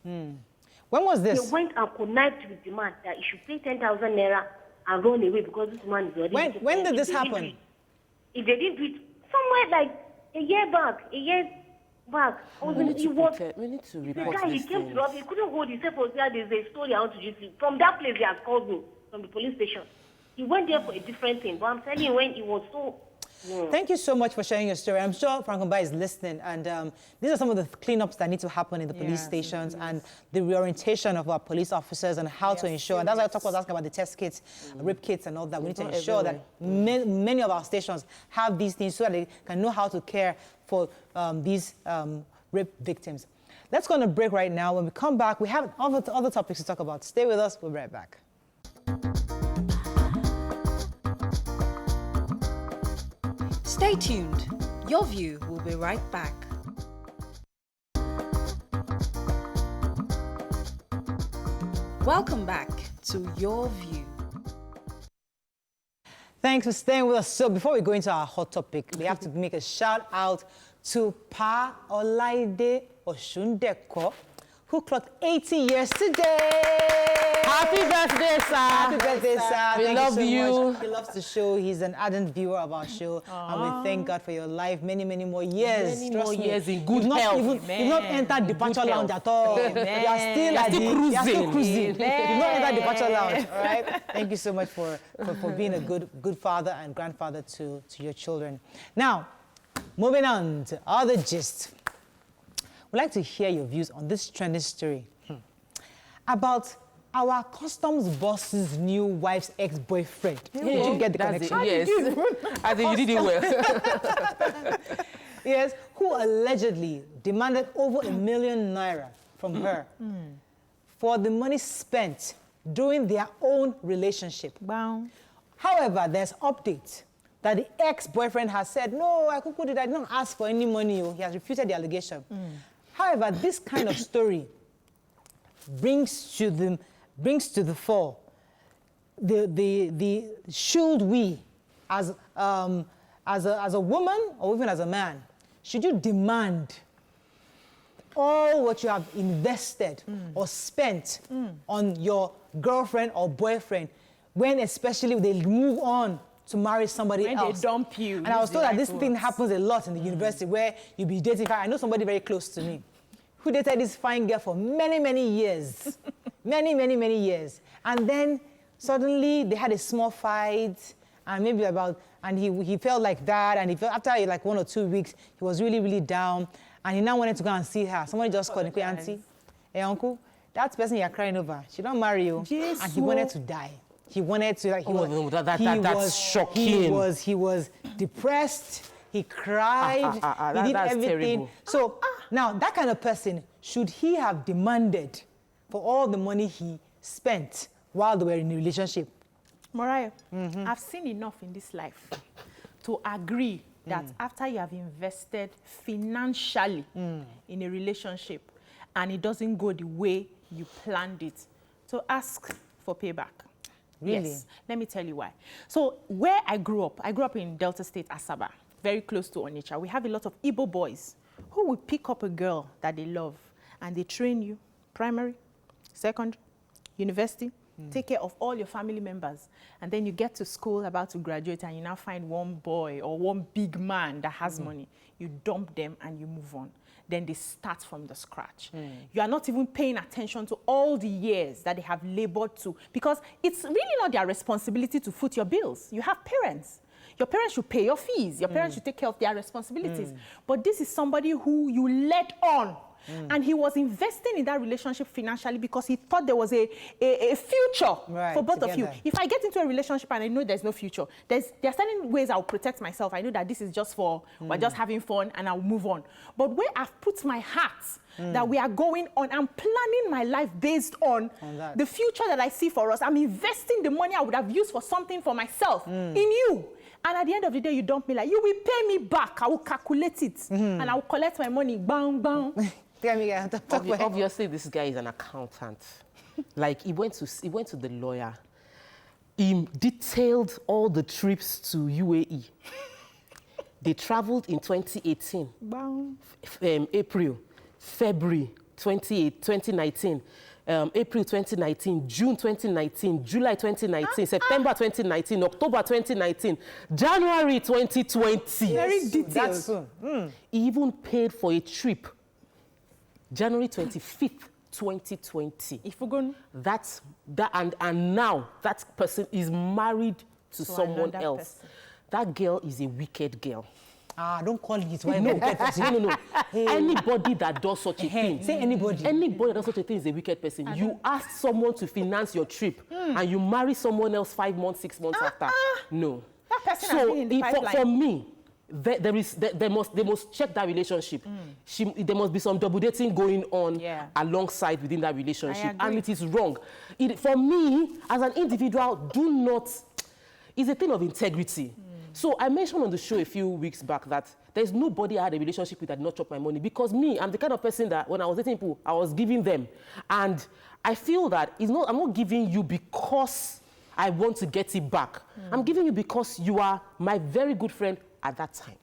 When was this? They went and connived with the man that he should pay 10,000 naira and run away because this man is already... When did this happen? If they didn't do it, somewhere like a year back. We need to report this He came to us, he couldn't hold himself for there. There's a story I want to just see. From that place, he has called me, from the police station. He went there for a different thing, but I'm telling you, when he was so... Thank you so much for sharing your story. I'm sure Frank Mba is listening, and these are some of the cleanups that need to happen in the police stations and the reorientation of our police officers and how to ensure. And that's why I was asking about the test kits, rape kits and all that. We need to ensure that many of our stations have these things so that they can know how to care for these rape victims. Let's go on a break right now. When we come back, we have other topics to talk about. Stay with us. We'll be right back. Stay tuned. Your View will be right back. Welcome back to Your View. Thanks for staying with us. So before we go into our hot topic, we have to make a shout out to Pa Olaide Oshundeko, who clocked 80 years today. Happy birthday, sir. Happy birthday, sir. We Thank love you. So you. much. He loves the show. He's an ardent viewer of our show. And we thank God for your life. Many, many more years. Many Trust more me. years in good You've not health. You've not entered departure lounge at all. You are still, You're still cruising. You're still cruising. You've not entered departure lounge. All right. Thank you so much for being a good father and grandfather to your children. Now, moving on to other gist. We'd like to hear your views on this trending story about our customs boss's new wife's ex-boyfriend. Did you get the connection? Yes. I think you did it well. Yes, who allegedly demanded over ₦1 million from her for the money spent during their own relationship. Wow. However, there's update that the ex-boyfriend has said, no, I didn't ask for any money. He has refuted the allegation. However, this kind of story brings to the fore the should we, as a woman or even as a man, should you demand all what you have invested or spent on your girlfriend or boyfriend when especially they move on to marry somebody else? When they dump you. And I was told that this thing happens a lot in the university where you'll be dating. I know somebody very close to me who dated this fine girl for many, many years. many years. And then suddenly they had a small fight and he felt like that, and he felt after like 1 or 2 weeks, he was really, really down. And he now wanted to go and see her. Somebody just called him, auntie, hey uncle, that person you're crying over, she don't marry you. Yes, and he wanted to die. He wanted to, like, that's shocking. He was depressed. He cried. He did that's everything. terrible. So now that kind of person, should he have demanded for all the money he spent while they were in a relationship? Mariah, I've seen enough in this life to agree that after you have invested financially in a relationship and it doesn't go the way you planned it, to ask for payback. Really? Yes. Let me tell you why. So where I grew up in Delta State, Asaba, very close to Onitsha. We have a lot of Igbo boys who will pick up a girl that they love and they train you, primary, secondary, university, take care of all your family members. And then you get to school about to graduate and you now find one boy or one big man that has money. You dump them and you move on. Then they start from the scratch. You are not even paying attention to all the years that they have labored to, because it's really not their responsibility to foot your bills. You have parents. Your parents should pay your fees. Your parents should take care of their responsibilities. But this is somebody who you let on. And he was investing in that relationship financially because he thought there was a future for both of you. If I get into a relationship and I know there's no future, there are certain ways I'll protect myself. I know that this is just for, we're just having fun and I'll move on. But where I've put my heart that we are going on, I'm planning my life based on the future that I see for us. I'm investing the money I would have used for something for myself in you. And at the end of the day, you dump me like, you will pay me back. I will calculate it. And I will collect my money. Bang, bang. Obviously, this guy is an accountant. Like, he went to the lawyer. He detailed all the trips to UAE. They traveled in 2018. Bang. April, February 2019. April 2019, June 2019, July 2019, September 2019, October 2019, January 2020. Very detailed. That's soon. He even paid for a trip, January 25th, 2020. If we're going, and now that person is married to someone else. Person. That girl is a wicked girl. Don't call his wife. No. Anybody that does such a thing. Say anybody. Anybody that does such a thing is a wicked person. You ask someone to finance your trip and you marry someone else 5 months, 6 months after. No. That person has been in the pipeline. For me, they must check that relationship. There must be some double dating going on alongside within that relationship. And it is wrong. For me, as an individual, it's a thing of integrity. So I mentioned on the show a few weeks back that there's nobody I had a relationship with that did not chop my money. Because me, I'm the kind of person that when I was dating people, I was giving them. And I feel that I'm not giving you because I want to get it back. I'm giving you because you are my very good friend at that time.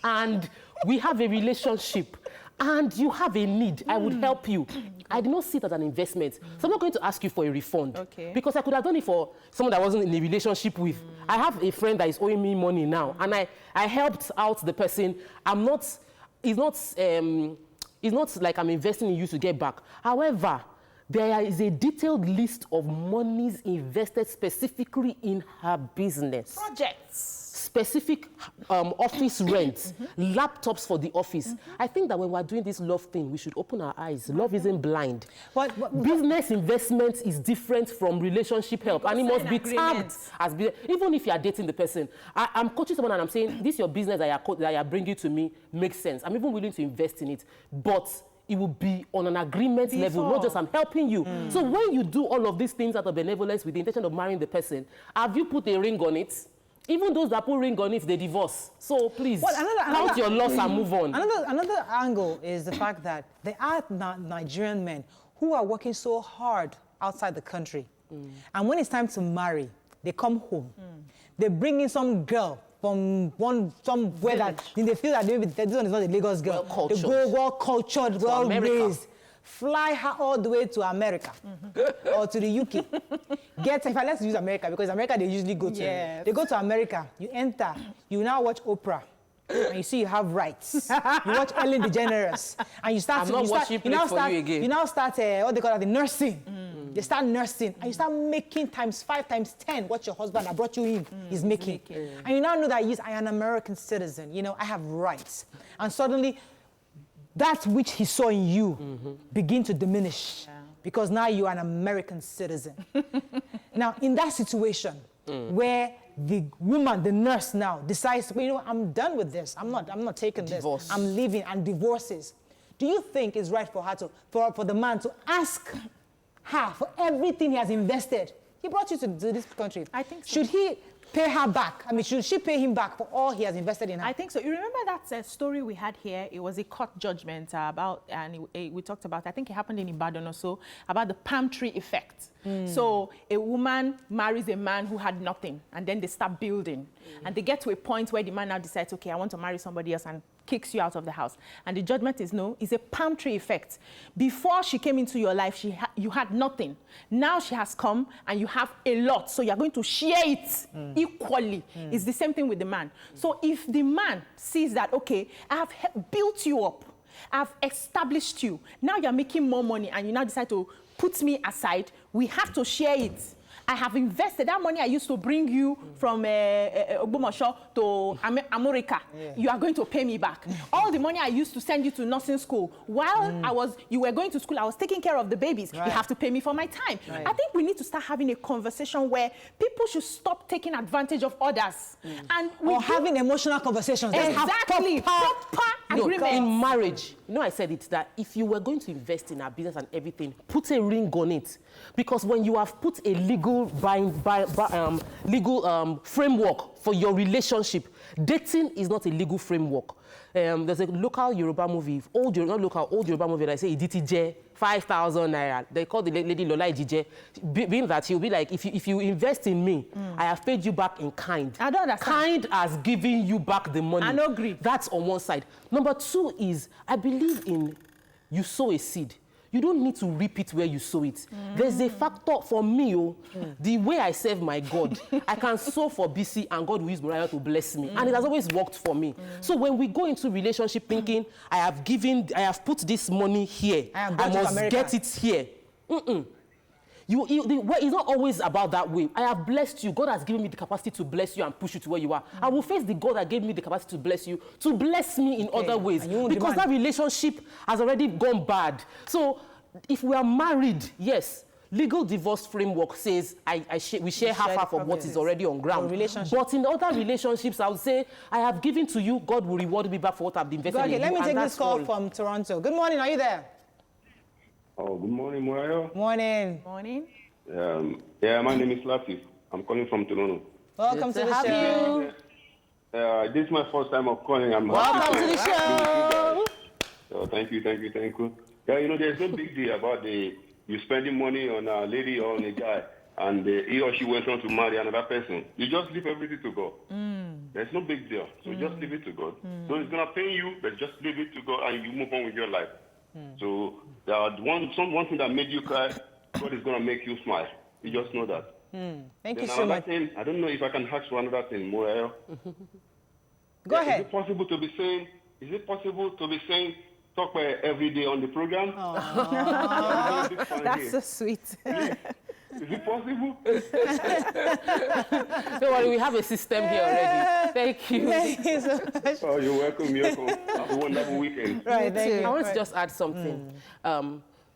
And we have a relationship. and you have a need, I would help you. I did not see it as an investment. So I'm not going to ask you for a refund. Okay. Because I could have done it for someone that I wasn't in a relationship with. I have a friend that is owing me money now, and I helped out the person. It's not like I'm investing in you to get back. However, there is a detailed list of monies invested specifically in her business. Projects. Specific office rent, laptops for the office. I think that when we're doing this love thing, we should open our eyes. Love isn't blind. Business investment is different from relationship help, and it must be tagged as even if you are dating the person. I'm coaching someone and I'm saying, this your business that you are bringing to me makes sense. I'm even willing to invest in it, but it will be on an agreement level, not just I'm helping you. So when you do all of these things out of benevolence with the intention of marrying the person, have you put a ring on it? Even those that put ring on it, they divorce. So please, count your loss and move on. Another angle is the fact that there are Nigerian men who are working so hard outside the country. And when it's time to marry, they come home. They bring in some girl from somewhere that they feel that this one is not a Lagos girl. They go well-cultured, well-raised. Fly her all the way to America or to the UK. Let's use America, because America they usually go to. Yes. They go to America, you enter, you now watch Oprah, and you see you have rights. You watch Ellen DeGeneres, and you start. I'm not watching play for you again. You now start what they call the nursing. They start nursing, and you start making times 5, times 10 what your husband that brought you in is making. And you now know that I am an American citizen. You know, I have rights, and suddenly that which he saw in you begin to diminish because now you are an American citizen. Now, in that situation where the woman, the nurse now decides, well, you know, I'm done with this. I'm not taking Divorce. this. I'm leaving, and divorces. Do you think it's right for her for the man to ask her for everything he has invested? He brought you to this country. I think so. Should he pay her back? I mean, should she pay him back for all he has invested in her? I think so. You remember that story we had here? It was a court judgment about, and we talked about, I think it happened in Ibadan or so, about the palm tree effect. So a woman marries a man who had nothing, and then they start building. And they get to a point where the man now decides, okay, I want to marry somebody else, and kicks you out of the house. And the judgment is no, it's a palm tree effect. Before she came into your life, you had nothing. Now she has come and you have a lot. So you're going to share it equally. It's the same thing with the man. So if the man sees that, okay, I have built you up, I've established you, now you're making more money and you now decide to put me aside, we have to share it. I have invested that money I used to bring you from Ogbomoso to America. You are going to pay me back. All the money I used to send you to nursing school, while you were going to school, I was taking care of the babies. You have to pay me for my time. I think we need to start having a conversation where people should stop taking advantage of others. And having emotional conversations. Exactly. Proper agreement. In marriage, you know, I said it, that if you were going to invest in our business and everything, put a ring on it. Because when you have put a legal framework for your relationship, dating is not a legal framework. There's a local Yoruba movie, old Yoruba movie, that I say, Iditije, 5,000 naira. They call the lady Lola Ijije, being that he'll be like, if you invest in me, I have paid you back in kind. I don't understand. Kind has given you back the money. I don't agree. That's on one side. Number two is, I believe in you sow a seed. You don't need to reap it where you sow it. There's a factor for me, the way I serve my God. I can sow for BC and God will use Mariah to bless me. And it has always worked for me. So when we go into relationship thinking, I have put this money here. I must get it here. It's not always about that way. I have blessed you. God has given me the capacity to bless you and push you to where you are. I will face the God that gave me the capacity to bless you, to bless me in other ways. Because that relationship has already gone bad. So if we are married, yes, legal divorce framework says we share half of what is already on ground. But in other relationships, I would say, I have given to you, God will reward me back for what I've invested in you. Let me take this call from Toronto. Good morning, are you there? Oh, good morning, Mariah. Morning. Morning. My name is Latif. I'm calling from Toronto. Welcome to the show. This is my first time of calling. Welcome to the show. So thank you. Yeah, you know, there's no big deal about you spending money on a lady or on a guy, and he or she went on to marry another person. You just leave everything to go. There's no big deal. So just leave it to God. So it's going to pain you, but just leave it to God and you move on with your life. So one thing that made you cry, God is going to make you smile. You just know that. Thank you so much. Thing, I don't know if I can ask for another thing, Moel. Go ahead. Is it possible to be saying, talk every day on the program? That's so sweet. Yeah. Is it possible? Don't worry, we have a system here already. Thank you. Thank you so much. Oh, you're welcome. Have a wonderful weekend. Right, thank you. I want to just add something.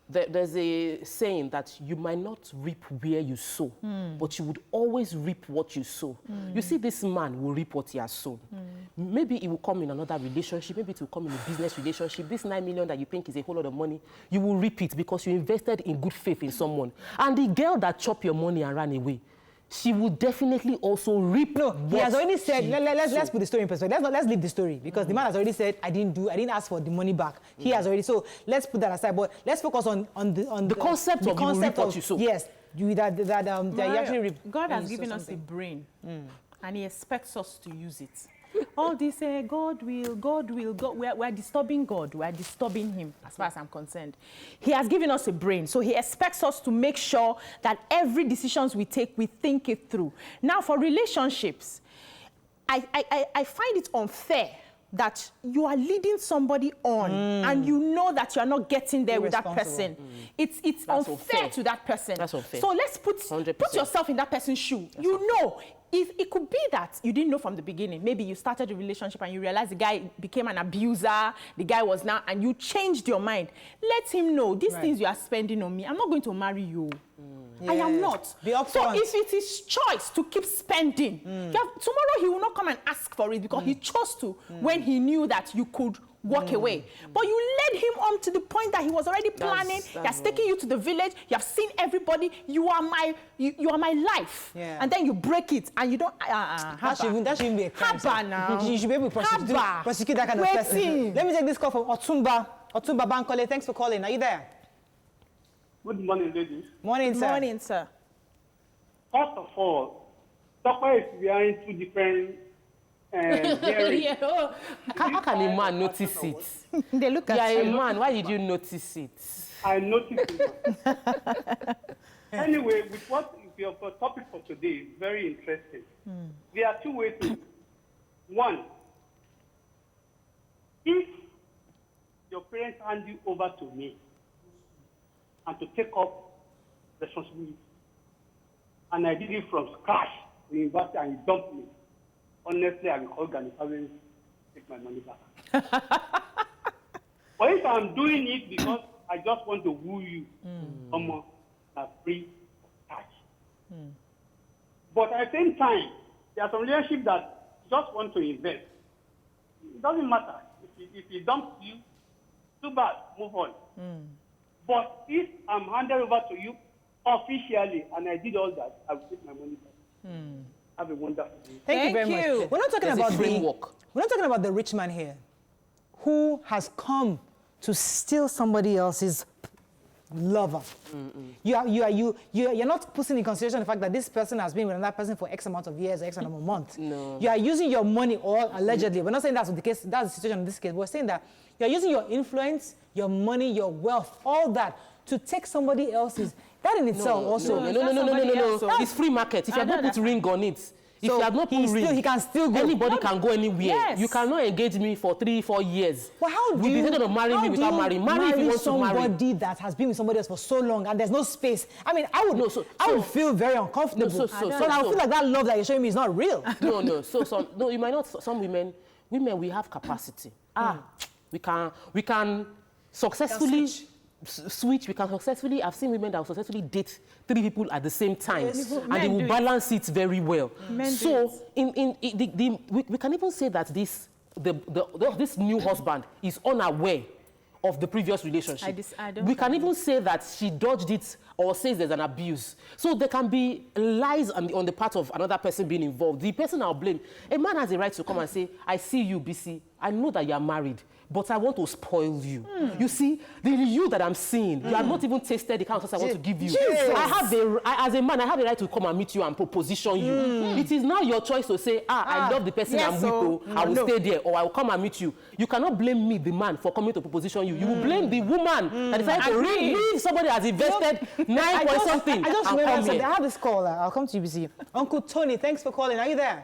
There's a saying that you might not reap where you sow, but you would always reap what you sow. You see, this man will reap what he has sown. Maybe it will come in another relationship, maybe it will come in a business relationship. This 9 million that you think is a whole lot of money, you will reap it because you invested in good faith in someone. And the girl that chopped your money and ran away, she will definitely also reap. No, he has already said, let's put the story in perspective. Let's leave the story because the man has already said, I didn't ask for the money back. He has already, so let's put that aside. But let's focus on the concept of you reap what you sow. Yes, that you actually reap. God has given us a brain, and He expects us to use it. All this, God will. We're disturbing God. We're disturbing Him, as far as I'm concerned. He has given us a brain, so He expects us to make sure that every decisions we take, we think it through. Now, for relationships, I find it unfair that you are leading somebody on and you know that you are not getting there with that person. It's unfair to that person. That's unfair. So let's put yourself in that person's shoe. That's unfair. Know, if it could be that you didn't know from the beginning, maybe you started a relationship and you realized the guy became an abuser, the guy was now, and you changed your mind. Let him know, these things you are spending on me, I'm not going to marry you. I am not. Be upfront. So if it is choice to keep spending, tomorrow he will not come and ask for it because he chose to when he knew that you could walk away. But you led him on to the point that he was already planning. He has taken you to the village. You have seen everybody. You are my life. Yeah. And then you break it and you don't. That shouldn't be a crime. Now. You should be able to prosecute that kind of person. Let me take this call from Otumba Bankole. Thanks for calling. Are you there? Good morning, ladies. Morning, sir. Morning, sir. First of all, Tokwe is wearing two different hearings. How can a man notice it? They look at you. you. A man. Why did you notice it? I noticed it. Anyway, with what your topic for today is very interesting. There are two ways to it. One, if your parents hand you over to me, and to take up responsibility. And I did it from scratch, the university, and you dumped me. Honestly, I will call Ghana parents take my money back. But if I'm doing it because I just want to woo you, someone that's free cash. But at the same time, there are some relationships that just want to invest. It doesn't matter. If he dumps you, too bad, move on. But if I'm handed over to you officially and I did all that, I will take my money back. Have a wonderful day. Thank you very much. We're not talking about the rich man here who has come to steal somebody else's lover. You're not putting in consideration the fact that this person has been with another person for X amount of years, X amount of months. No. You are using your money, or allegedly. We're not saying that's the case. That's the situation in this case. We're saying that you're using your influence, your money, your wealth, all that to take somebody else's. That in itself also. No. It's free market. If you have not put ring on it, if you have not put ring, he can still go. Anybody can go anywhere. Yes. You cannot engage me for 3-4 years. Well, how do you going to marry me without marrying? Marry if you want to marry. Somebody that has been with somebody else for so long and there's no space. I mean, I would feel very uncomfortable. So I would feel like that love that you're showing me is not real. No. You might not. Some women, we have capacity. We can successfully switch. We can successfully. I've seen women that will successfully date 3 people at the same time, and they will balance it very well. So we can even say that this new husband is unaware of the previous relationship. We can even say that she dodged it or says there's an abuse. So there can be lies on the part of another person being involved. The person I'll blame. A man has a right to come and say, I see you, BC. I know that you are married, but I want to spoil you. You see, the you that I'm seeing, you have not even tasted the kind of sauce I want to give you. As a man, I have the right to come and meet you and proposition you. It is now your choice to say, I love the person I'm with, so I will stay there, or I will come and meet you. You cannot blame me, the man, for coming to proposition you. You will blame the woman that decided to leave somebody that has invested 9 point something. I just remember something. I have this caller. I'll come to you, BC. Uncle Tony, thanks for calling. Are you there?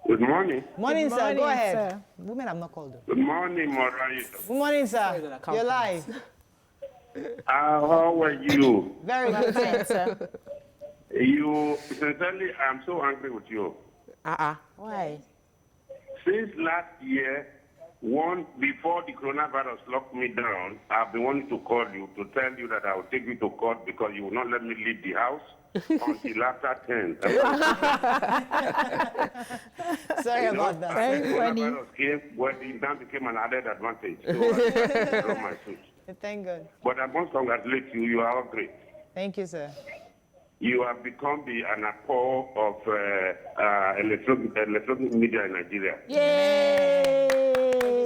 Good morning. Morning, Good sir. morning, Go ahead. sir. Women have not called. Good morning, Mariah. Good morning, sir. You're live. How are you? Very good, thanks. Sir. You, sincerely, I'm so angry with you. Why? Since last year, before the coronavirus locked me down, I've been wanting to call you to tell you that I will take you to court because you will not let me leave the house until after 10. Sorry about that. Very funny. Coronavirus came, well, it now became an added advantage. So I drop my suit. Thank God. But I must congratulate you. You are all great. Thank you, sir. You have become the Anapo of electronic media in Nigeria. Yay!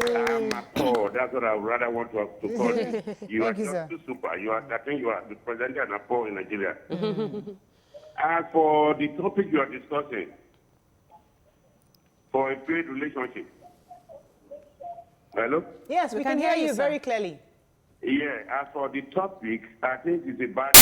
Anapo, that's what I would rather want to call you. You are Thank you, just sir. too super. I think you are the president Anapo in Nigeria. As for the topic you are discussing, for a paid relationship. Hello? Yes, we can hear you very clearly. Yeah, as for the topic, I think it's a bad